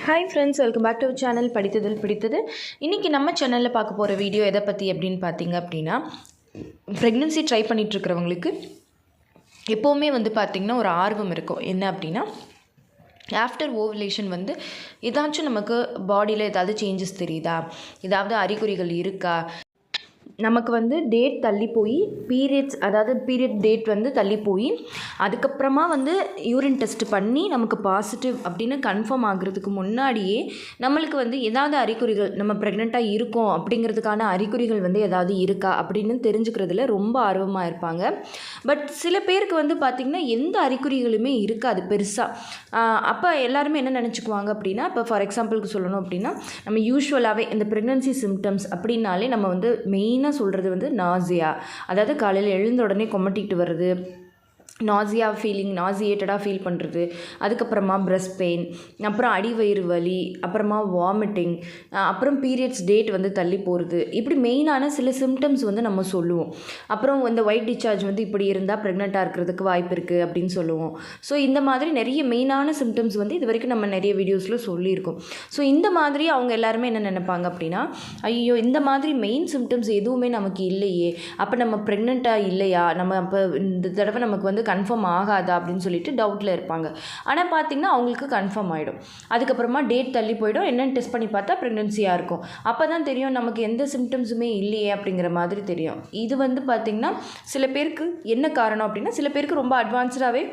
Hi friends, welcome back to channel படித்ததில் பிடித்தது. இன்றைக்கி நம்ம சேனலில் பார்க்க போகிற வீடியோ எதை பற்றி அப்படின்னு பார்த்தீங்க அப்படின்னா, ப்ரெக்னென்சி ட்ரை பண்ணிகிட்ருக்கிறவங்களுக்கு எப்போவுமே பார்த்திங்கன்னா ஒரு ஆர்வம் இருக்கும். என்ன அப்படின்னா, ஆஃப்டர் ஓவுலேஷன் ஏதாச்சும் நமக்கு பாடியில் ஏதாவது சேஞ்சஸ் தெரியுதா, ஏதாவது அறிகுறிகள் இருக்கா, நமக்கு டேட் தள்ளி போய் பீரியட் டேட் தள்ளி போய் அதுக்கப்புறமா யூரின் டெஸ்ட் பண்ணி நமக்கு பாசிட்டிவ் அப்படின்னு கன்ஃபார்ம் ஆகுறதுக்கு முன்னாடியே நம்மளுக்கு ஏதாவது அறிகுறிகள் நம்ம ப்ரெக்னெண்ட்டாக இருக்கோம் அப்படிங்கிறதுக்கான அறிகுறிகள் ஏதாவது இருக்கா அப்படின்னு தெரிஞ்சுக்கிறதுல ரொம்ப ஆர்வமாக இருப்பாங்க. பட் சில பேருக்கு பார்த்திங்கன்னா எந்த அறிகுறிகளுமே இருக்காது பெருசாக. அப்போ எல்லாருமே என்ன நினச்சிக்குவாங்க அப்படின்னா, இப்போ ஃபார் எக்ஸாம்பிளுக்கு சொல்லணும் அப்படின்னா, நம்ம யூஸ்வலாகவே இந்த ப்ரெக்னென்சி சிம்டம்ஸ் அப்படின்னாலே நம்ம மெயின் சொல்கிறது நாசியா, அதாவது காலையில் எழுந்த உடனே கொமட்டிட்டு வருது, நாசியேட்டடாக ஃபீல் பண்ணுறது, அதுக்கப்புறமா பிரஸ்ட் பெயின், அப்புறம் அடிவயிறு வலி, அப்புறமா வாமிட்டிங், அப்புறம் பீரியட்ஸ் டேட் தள்ளி போகிறது, இப்படி மெயினான சில சிம்டம்ஸ் நம்ம சொல்லுவோம். அப்புறம் இந்த ஒயிட் டிஸ்சார்ஜ் இப்படி இருந்தால் ப்ரெக்னெண்ட்டாக இருக்கிறதுக்கு வாய்ப்பு இருக்குது அப்படின்னு சொல்லுவோம். ஸோ இந்த மாதிரி நிறைய மெயினான சிம்டம்ஸ் இது வரைக்கும் நம்ம நிறைய வீடியோஸில் சொல்லியிருக்கோம். ஸோ இந்த மாதிரி அவங்க எல்லாருமே என்ன நினைப்பாங்க அப்படின்னா, ஐயோ இந்த மாதிரி மெயின் சிம்டம்ஸ் எதுவுமே நமக்கு இல்லையே, அப்போ நம்ம ப்ரெக்னெண்ட்டாக இல்லையா, நம்ம அப்போ இந்த தடவை நமக்கு கன்ஃபார்ம் ஆகாதா அப்படின்னு சொல்லிட்டு டவுட்டில் இருப்பாங்க. ஆனால் பார்த்திங்கன்னா அவங்களுக்கு கன்ஃபார்ம் ஆகிடும். அதுக்கப்புறமா டேட் தள்ளி போய்டும். என்னென்னு டெஸ்ட் பண்ணி பார்த்தா ப்ரெக்னென்சியாக இருக்கும். அப்போ தான் தெரியும் நமக்கு எந்த சிம்டம்ஸுமே இல்லையே அப்படிங்கிற மாதிரி தெரியும். இது பார்த்திங்கன்னா சில பேருக்கு என்ன காரணம் அப்படின்னா, சில பேருக்கு ரொம்ப அட்வான்ஸ்டாகவே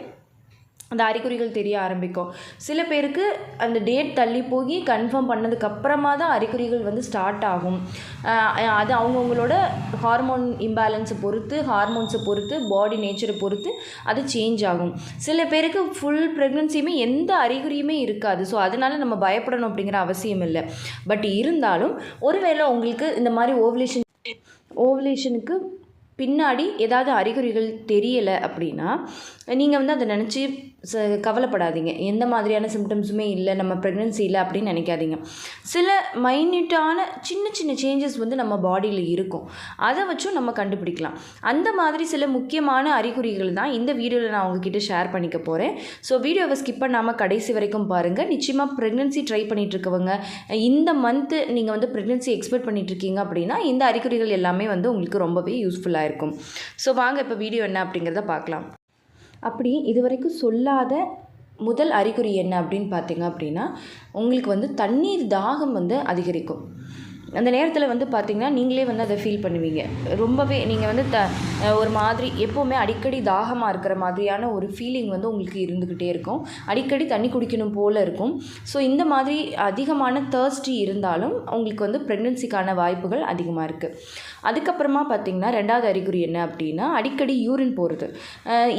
அந்த அறிகுறிகள் தெரிய ஆரம்பிக்கும். சில பேருக்கு அந்த டேட் தள்ளி போய் கன்ஃபார்ம் பண்ணதுக்கப்புறமா தான் அறிகுறிகள் ஸ்டார்ட் ஆகும். அது அவங்கவுங்களோட ஹார்மோன் இம்பேலன்ஸை பொறுத்து, ஹார்மோன்ஸை பொறுத்து, பாடி நேச்சரை பொறுத்து அது சேஞ்ச் ஆகும். சில பேருக்கு ஃபுல் ப்ரெக்னென்சியுமே எந்த அறிகுறியுமே இருக்காது. ஸோ அதனால் நம்ம பயப்படணும் அப்படிங்கிற அவசியம் இல்லை. பட் இருந்தாலும் ஒருவேளை உங்களுக்கு இந்த மாதிரி ஓவுலேஷனுக்கு பின்னாடி ஏதாவது அறிகுறிகள் தெரியலை அப்படின்னா நீங்கள் அதை நினச்சி கவலைப்படாதீங்க. எந்த மாதிரியான சிம்டம்ஸுமே இல்லை, நம்ம ப்ரெக்னென்சி இல்லை அப்படின்னு நினைக்காதீங்க. சில மைன்யூட்டான சின்ன சின்ன சேஞ்சஸ் நம்ம பாடியில் இருக்கும். அதை வச்சும் நம்ம கண்டுபிடிக்கலாம். அந்த மாதிரி சில முக்கியமான அறிகுறிகள் தான் இந்த வீடியோவில் நான் உங்ககிட்ட ஷேர் பண்ணிக்க போகிறேன். ஸோ வீடியோவை ஸ்கிப் பண்ணாமல் கடைசி வரைக்கும் பாருங்கள். நிச்சயமாக ப்ரெக்னென்சி ட்ரை பண்ணிகிட்ருக்கவங்க, இந்த மந்த்து நீங்கள் ப்ரெக்னென்சி எக்ஸ்பெக்ட் பண்ணிகிட்ருக்கீங்க அப்படின்னா இந்த அறிகுறிகள் எல்லாமே உங்களுக்கு ரொம்பவே யூஸ்ஃபுல்லாக இருக்கும். ஸோ வாங்க இப்போ வீடியோ என்ன அப்படிங்கிறத பார்க்கலாம். அப்படி இதுவரைக்கும் சொல்லாத முதல் அறிகுறி என்ன அப்படின்னு பார்த்தீங்க அப்படின்னா, உங்களுக்கு தண்ணீர் தாகம் அதிகரிக்கும். அந்த நேரத்தில் பார்த்திங்கன்னா நீங்களே அதை ஃபீல் பண்ணுவீங்க. ரொம்பவே நீங்கள் ஒரு மாதிரி எப்போவுமே அடிக்கடி தாகமாக இருக்கிற மாதிரியான ஒரு ஃபீலிங் உங்களுக்கு இருந்துக்கிட்டே இருக்கும். அடிக்கடி தண்ணி குடிக்கணும் போல் இருக்கும். ஸோ இந்த மாதிரி அதிகமான தர்ஸ்டி இருந்தாலும் உங்களுக்கு ப்ரெக்னென்சிக்கான வாய்ப்புகள் அதிகமாக இருக்குது. அதுக்கப்புறமா பார்த்திங்கன்னா ரெண்டாவது அறிகுறி என்ன அப்படின்னா, அடிக்கடி யூரின் போகிறது.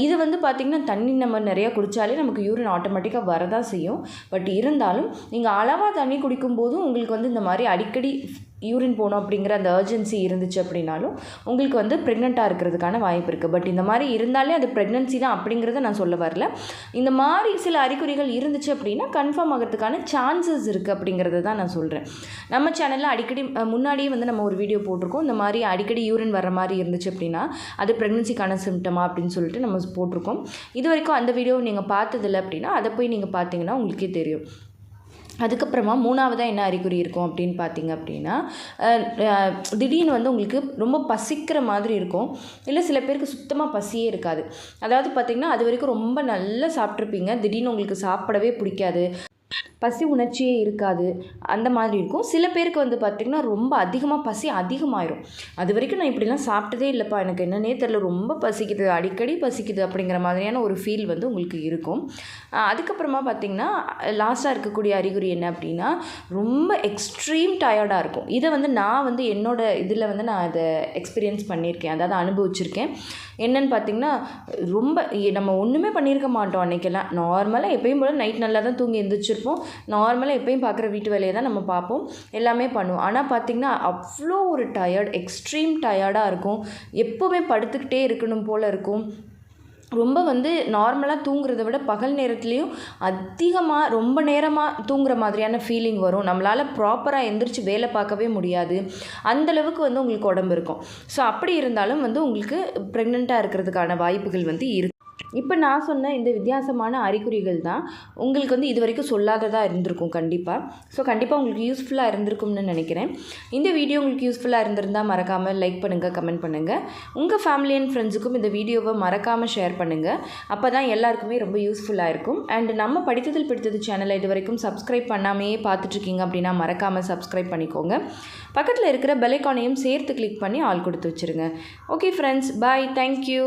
இது பார்த்திங்கன்னா தண்ணி நம்ம நிறையா குடித்தாலே நமக்கு யூரின் ஆட்டோமேட்டிக்காக வரதான் செய்யும். பட் இருந்தாலும் நீங்கள் அளவாக தண்ணி குடிக்கும்போதும் உங்களுக்கு இந்த மாதிரி அடிக்கடி யூரின் போகணும் அப்படிங்கிற அந்த அர்ஜென்சி இருந்துச்சு அப்படின்னாலும் உங்களுக்கு ப்ரெக்னெண்ட்டாக இருக்கிறதுக்கான வாய்ப்பு இருக்குது. பட் இந்த மாதிரி இருந்தாலே அது ப்ரெக்னென்சி தான் அப்படிங்கிறத நான் சொல்ல வரல. இந்த மாதிரி சில அறிகுறிகள் இருந்துச்சு அப்படின்னா கன்ஃபார்ம் ஆகிறதுக்கான சான்சஸ் இருக்குது அப்படிங்கிறத தான் நான் சொல்கிறேன். நம்ம சேனலில் அடிக்கடி முன்னாடியே நம்ம ஒரு வீடியோ போட்டிருக்கோம். இந்த மாதிரி அடிக்கடி யூரின் வர மாதிரி இருந்துச்சு அப்படின்னா அது ப்ரெக்னென்சிக்கான சிம்டமா அப்படின்னு சொல்லிட்டு நம்ம போட்டிருக்கோம். இது வரைக்கும் அந்த வீடியோவை நீங்கள் பார்த்ததில்லை அப்படின்னா அதை போய் நீங்கள் பார்த்தீங்கன்னா உங்களுக்கே தெரியும். அதுக்கப்புறமா மூணாவதாக என்ன அறிகுறி இருக்கும் அப்படின்னு பார்த்தீங்க அப்படின்னா, திடீர்னு உங்களுக்கு ரொம்ப பசிக்கிற மாதிரி இருக்கும். இல்லை சில பேருக்கு சுத்தமாக பசியே இருக்காது. அதாவது பார்த்திங்கன்னா அது வரைக்கும் ரொம்ப நல்லா சாப்பிட்ருப்பீங்க, திடீர்னு உங்களுக்கு சாப்பிடவே பிடிக்காது, பசி உணர்ச்சியே இருக்காது, அந்த மாதிரி இருக்கும். சில பேருக்கு பார்த்திங்கன்னா ரொம்ப அதிகமாக பசி அதிகமாயிரும். அது வரைக்கும் நான் இப்படிலாம் சாப்பிட்டதே இல்லைப்பா, எனக்கு என்னன்னே தெரியல, ரொம்ப பசிக்குது, அடிக்கடி பசிக்குது அப்படிங்கிற மாதிரியான ஒரு ஃபீல் உங்களுக்கு இருக்கும். அதுக்கப்புறமா பார்த்திங்கன்னா லாஸ்ட்டாக இருக்கக்கூடிய அறிகுறி என்ன அப்படின்னா, ரொம்ப எக்ஸ்ட்ரீம் டயர்டாக இருக்கும். இதை நான் என்னோட இதில் நான் அதை எக்ஸ்பீரியன்ஸ் பண்ணியிருக்கேன், அதாவது அனுபவிச்சிருக்கேன். என்னென்னு பார்த்திங்கன்னா, ரொம்ப நம்ம ஒன்றுமே பண்ணியிருக்க மாட்டோம் அன்றைக்கெல்லாம். நார்மலாக எப்பயும் போல் நைட் நல்லா தான் தூங்கி எழுந்திரிச்சிருப்போம். நார்மலாக எப்பயும் பார்க்குற வீட்டு வேலையை தான் நம்ம பார்ப்போம், எல்லாமே பண்ணுவோம். ஆனால் பார்த்திங்கன்னா அவ்வளோ ஒரு எக்ஸ்ட்ரீம் டயர்டாக இருக்கும். எப்போவுமே படுத்துக்கிட்டே இருக்கணும் போல் இருக்கும். ரொம்ப நார்மலாக தூங்குறத விட பகல் நேரத்துலேயும் அதிகமாக ரொம்ப நேரமாக தூங்குற மாதிரியான ஃபீலிங் வரும். நம்மளால் ப்ராப்பராக எந்திரிச்சு வேலை பார்க்கவே முடியாது. அந்தளவுக்கு உங்களுக்கு உடம்பு இருக்கும். ஸோ அப்படி இருந்தாலும் உங்களுக்கு ப்ரெக்னெண்ட்டாக இருக்கிறதுக்கான வாய்ப்புகள் இருக்குது. இப்போ நான் சொன்ன இந்த வித்தியாசமான அறிகுறிகள் தான் உங்களுக்கு வந்து இது வரைக்கும் சொல்லாததாக இருந்திருக்கும் கண்டிப்பாக. ஸோ கண்டிப்பாக உங்களுக்கு யூஸ்ஃபுல்லாக இருந்திருக்கும்னு நினைக்கிறேன். இந்த வீடியோ உங்களுக்கு யூஸ்ஃபுல்லாக இருந்திருந்தால் மறக்காமல் லைக் பண்ணுங்கள், கமெண்ட் பண்ணுங்கள். உங்கள் ஃபேமிலி அண்ட் ஃப்ரெண்ட்ஸுக்கும் இந்த வீடியோவை மறக்காமல் ஷேர் பண்ணுங்கள். அப்போ தான் எல்லாருக்குமே ரொம்ப யூஸ்ஃபுல்லாக இருக்கும். அண்ட் நம்ம படித்ததில் பிடித்தது சேனலை இது வரைக்கும் சப்ஸ்கிரைப் பண்ணாமையே பார்த்துட்ருக்கீங்க அப்படின்னா மறக்காமல் சப்ஸ்கிரைப் பண்ணிக்கோங்க. பக்கத்தில் இருக்கிற பெல் ஐகானையும் சேர்த்து கிளிக் பண்ணி ஆல் கொடுத்து வச்சுருங்க. ஓகே ஃப்ரெண்ட்ஸ், பாய், தேங்க்யூ.